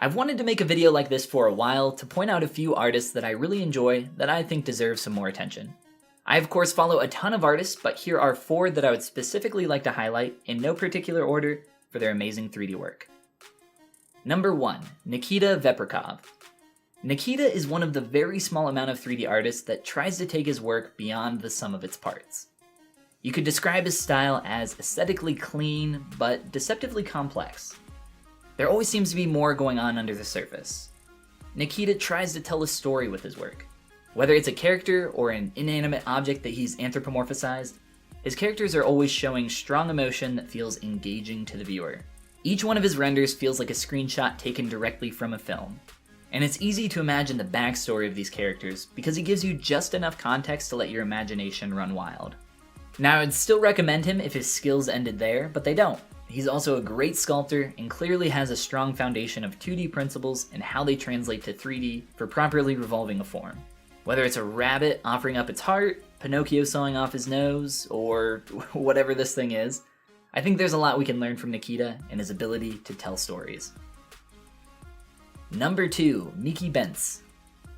I've wanted to make a video like this for a while to point out a few artists that I really enjoy that I think deserve some more attention. I of course follow a ton of artists, but here are 4 that I would specifically like to highlight in no particular order for their amazing 3D work. Number 1, Nikita Verperkov. Nikita is one of the very small amount of 3D artists that tries to take his work beyond the sum of its parts. You could describe his style as aesthetically clean, but deceptively complex. There always seems to be more going on under the surface. Nikita tries to tell a story with his work. Whether it's a character or an inanimate object that he's anthropomorphized, his characters are always showing strong emotion that feels engaging to the viewer. Each one of his renders feels like a screenshot taken directly from a film. And it's easy to imagine the backstory of these characters because he gives you just enough context to let your imagination run wild. Now, I'd still recommend him if his skills ended there, but they don't. He's also a great sculptor and clearly has a strong foundation of 2D principles and how they translate to 3D for properly revolving a form. Whether it's a rabbit offering up its heart, Pinocchio sawing off his nose, or whatever this thing is, I think there's a lot we can learn from Nikita and his ability to tell stories. Number 2, Nikky Belen.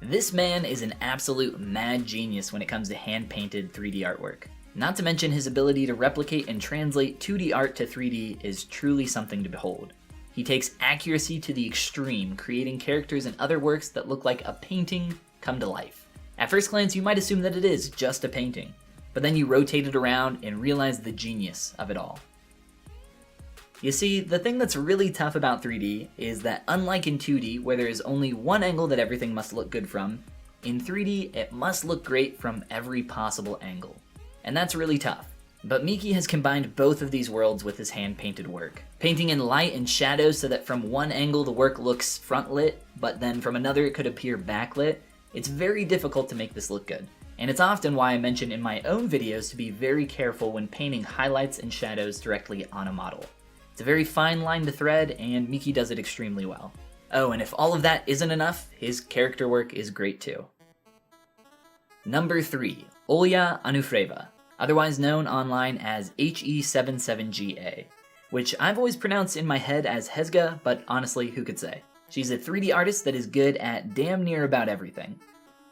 This man is an absolute mad genius when it comes to hand-painted 3D artwork. Not to mention his ability to replicate and translate 2D art to 3D is truly something to behold. He takes accuracy to the extreme, creating characters and other works that look like a painting come to life. At first glance, you might assume that it is just a painting, but then you rotate it around and realize the genius of it all. You see, the thing that's really tough about 3D is that unlike in 2D, where there is only one angle that everything must look good from, in 3D it must look great from every possible angle. And that's really tough. But Nikky has combined both of these worlds with his hand-painted work. Painting in light and shadow so that from one angle the work looks front-lit, but then from another it could appear backlit. It's very difficult to make this look good. And it's often why I mention in my own videos to be very careful when painting highlights and shadows directly on a model. It's a very fine line to thread, and Nikky does it extremely well. Oh, and if all of that isn't enough, his character work is great too. Number 3, Olga Anufreva, otherwise known online as HE77GA, which I've always pronounced in my head as Hezga, but honestly, who could say? She's a 3D artist that is good at damn near about everything.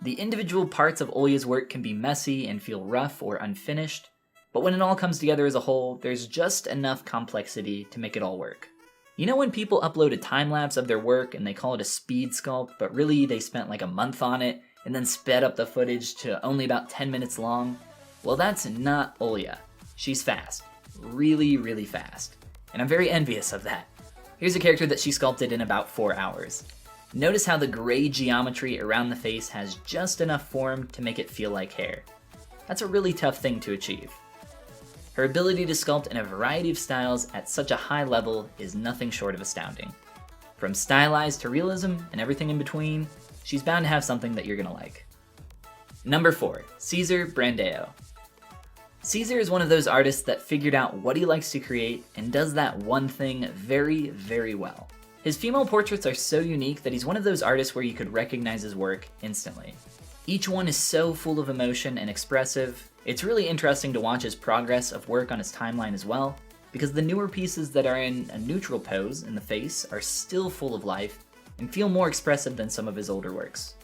The individual parts of Olga's work can be messy and feel rough or unfinished, but when it all comes together as a whole, there's just enough complexity to make it all work. You know when people upload a time-lapse of their work and they call it a speed sculpt, but really they spent like a month on it and then sped up the footage to only about 10 minutes long? Well, that's not Olga. She's fast. Really, really fast. And I'm very envious of that. Here's a character that she sculpted in about 4 hours. Notice how the gray geometry around the face has just enough form to make it feel like hair. That's a really tough thing to achieve. Her ability to sculpt in a variety of styles at such a high level is nothing short of astounding. From stylized to realism and everything in between, she's bound to have something that you're gonna like. Number 4, Brandeo. Caesar is one of those artists that figured out what he likes to create and does that one thing very, very well. His female portraits are so unique that he's one of those artists where you could recognize his work instantly. Each one is so full of emotion and expressive. It's really interesting to watch his progress of work on his timeline as well, because the newer pieces that are in a neutral pose in the face are still full of life and feel more expressive than some of his older works.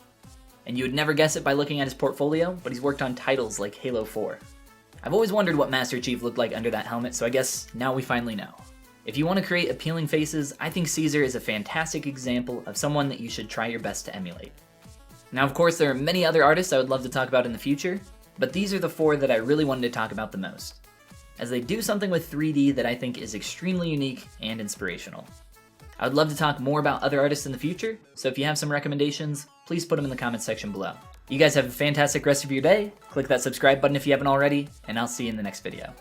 And you would never guess it by looking at his portfolio, but he's worked on titles like Halo 4. I've always wondered what Master Chief looked like under that helmet, so I guess now we finally know. If you want to create appealing faces, I think Caesar is a fantastic example of someone that you should try your best to emulate. Now, of course, there are many other artists I would love to talk about in the future, but these are the 4 that I really wanted to talk about the most, as they do something with 3D that I think is extremely unique and inspirational. I would love to talk more about other artists in the future, so if you have some recommendations, please put them in the comments section below. You guys have a fantastic rest of your day, click that subscribe button if you haven't already, and I'll see you in the next video.